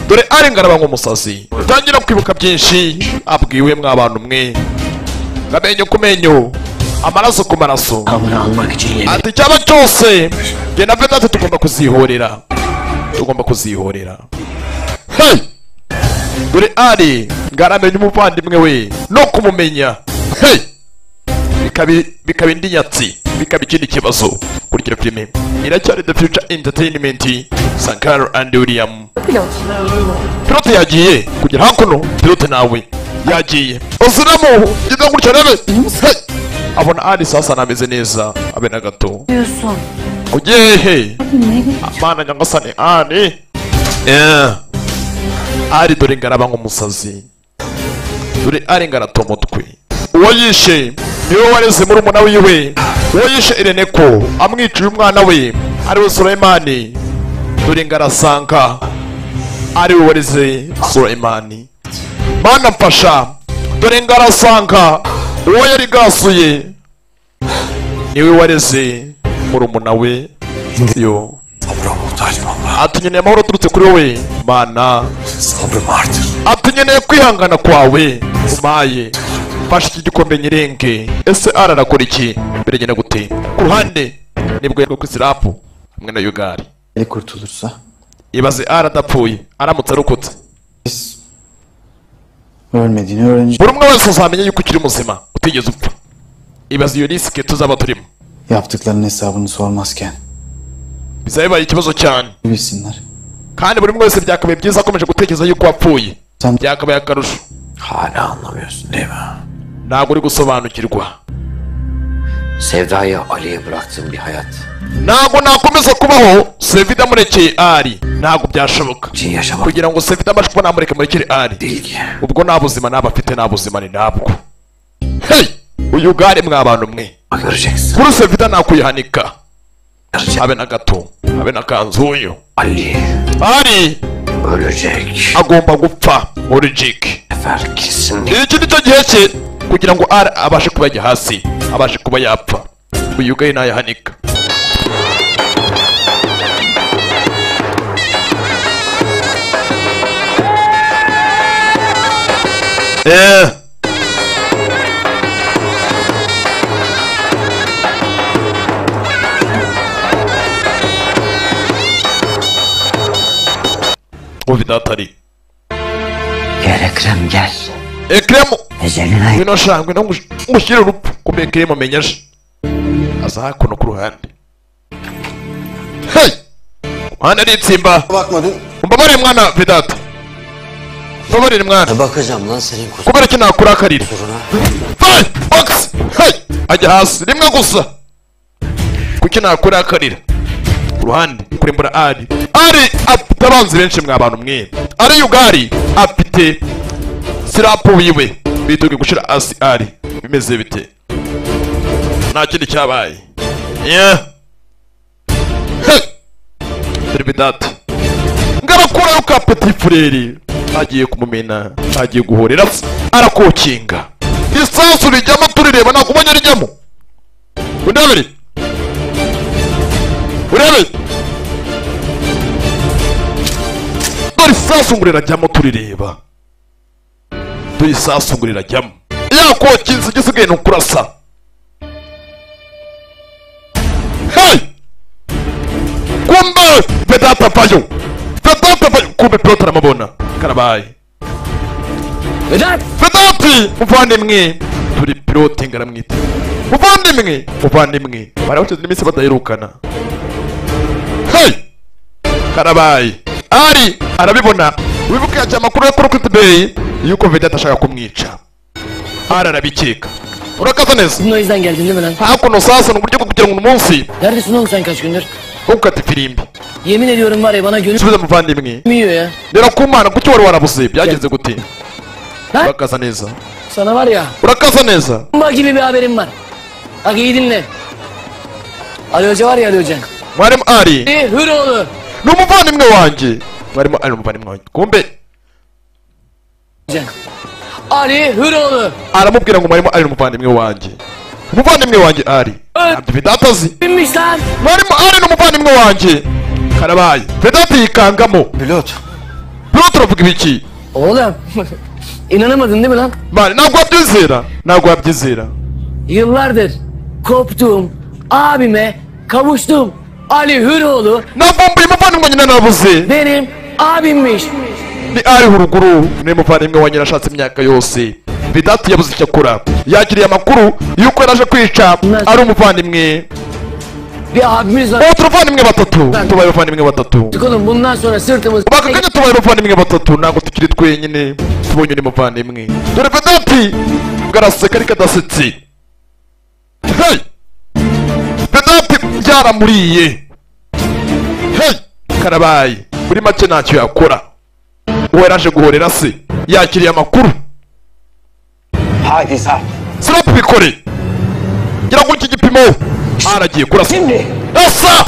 dore ari ngaraba nk'umusazi tangira kwibuka byinshi abwiwe mw'abantu mwe ngamenyo kumenyo amaraso ku maraso ati cyaba cyose jye na Vedaste tugomba kuzihorera hey dore ari ngaramenya umuvandimwe we no kumumenya hey bikaba indi nyatsi bikaba ikindi kibazo kurikira filime iracyari The Future Entertainment Sankara and William pilote yagiye kugera hakuno pilote nawe yagiye osiramu giza gutya rebe abona ari sasa nameze neza abe na gato ugiye amana nyangasane ari dore ngaraba nk'umusazi dore ari ngarato mutwe uwo yishe niwe wareze muri umuna wiwe uwo yishe Irene ko amwiciye umwana we ari we Sulaimani dore ngarasanga ari we wareze Sulaimani mana mfasha dore ngarasanga uwo yari gasuye niwe wareze muri umuna we yo atunyeneye amahoro turutse kuri wowe mana atunyeneye kwihangana kwawe umaye fasha iki gikombe nyirenge ese ararakora iki mbere ngena gute ku ruhande nibwo yarwo kuri sirapu hamwe na Yugari kurtulursa ibaze aradapfuye aramutse arokotse ölmediğini öğrenecek. Buri umwe wese uzamenya yuko ukiri muzima utigeze upfa ibaze iyo risike tuzaba turimo Yaptıklarının hesabını sormazken bizabaye ikibazo cyane bilsinler. Kandi buri umwe wese byakabaye byiza akomeje gutekereza yuko wapfuye byakabaye akarusho. Hala anlamıyorsun değil mi? Ntabwo uri gusobanukirwa. Sevda'yı Ali'ye bıraktığım bir hayat. Ntabwo nakomeza kubaho Sevda murekeye Ari. Ntabwo byashoboka kugira ngo Sevda abashe kubona amureke murekere Ari. Ubwo nta buzima naba afite, nta buzima ni ntabwo. Hey! Uyu gare mw'abantu mwe. Kuri Sevda nakuyihanika. Habe na gato, habe na kanzuyo. Ari ölecek. Agomba gupfa muri Jake. Iki nicyo gihe cye kugira ngo Ari abashe kuba yajya hasi, abashe kuba yapfa. Uyu gare nayahanika. O Vedatari. Gel Ekrem gel. Ekrem. Ecelina. Ngwino sha, ngwino ngushyire urupfu kumbe Ekrem amenyaje. Aza hakuno ku ruhande. Hey! Mwana ritsimba. Bakmadın. Mbabare mwana Vedat. Mbabare mwana. Bakacağım lan senin kusura. Kubera ki nakurakarira. Hey! Box! Hey! Ajya hasi rimwe gusa. Kuki nakurakarira. Ruhande kurimbura Ari. Ari atabanze benshi mw'abantu mwe. Ari Yugari afite sirapu wiwe bituge gushira asi Ari. Bimeze bite? Nta kindi cyabaye. Yeah. Hey! Vedat. Ngarakura yo ka petit frere. Agiye kumumena, agiye guhorera arakokinga. Isasu rijyamo turireba nakumanya rijyamo. Undabere. Urebe. Dore isasu ngurira jyamo turireba. Dore isasu ngurira jyamo. Yakokinze gisigaye nukurasa. Hey! Kumbe Vedat apayo. Vedat apayo. Kumbe pilote aramubona. Karabaye. Vedat! Vedati! Muvandimwe! Turi pilote ngaramwite. Muvandimwe! Muvandimwe! Barabacuze n'iminsi badahirukana. Hey! Karabaye. Ari! Arabibona. Wibuke yaje amakuru ya Crooked Bay yuko Vedat ashaka kumwica. Ari arabikeka. Urakaza neza? Bunun o yüzden geldin değil mi lan? Hakuno sasa n'uburyo bwo kugira ngo umunsi. Neredesin oğlum sen kaç gündür? Ukata firimbi. Yemin ediyorum var ya bana gönül Subiza muvandimwe. yiyor ya. Ndera kumana kuki wari warabuze byagenze gute? Ha? Urakaza neza. Sana var ya. Urakaza neza. Bomba gibi bir haberim var. Bak iyi dinle. Ali Hoca var ya Ali Hoca. Mwarimu Ari. Hüroğlu. Ni umuvandimwe wanjye. Mwarimu Ari umuvandimwe wanjye. Kumbe Ali Hüroğlu. aramubwira ngo mwarimu Ari umuvandimwe wanjye. Umuvandimwe wanjye Ari. Ntabyo Vedat azi. Binmiş lan. Mwarimu Ari ni umuvandimwe wanjye. Karabaye. Vedat yikangamo. Pilot. Turiho turavuga ibiki? Oğlum inanamadın değil mi lan? Mani ntabwo wabyizera. Ntabwo wabyizera. Yıllardır koptuğum abime kavuştum. Ali Hüroğlu Navumbuye umuvandimwe nyina nabuze. benim abimmiş. Ni ari huruguru. Ni umuvandimwe wa nyina ashatse imyaka yose. Vidati yabuze icyo akora. Yakiriye amakuru yuko yaraje kwica ari umuvandimwe. Bir abimiz var. Ubu turuvandimwe batatu. Tubaye abavandimwe batatu. Oğlum bundan sonra sırtımız... Baka kanya tubaye abavandimwe batatu. Ntabwo tukiri twenyine. Tubonye undi muvandimwe. Dore Vedati bwaraseka ariko adasetse. Hey! Vedati byaramuriye. Hey! Karabaye. Muri make ntacyo yakora. Uwo yaraje guhorera se. Yakiriye amakuru. Hadi Sarp. Sarp bikore. Gira kuri iki gipimo. Aragiye kurasa. Asa!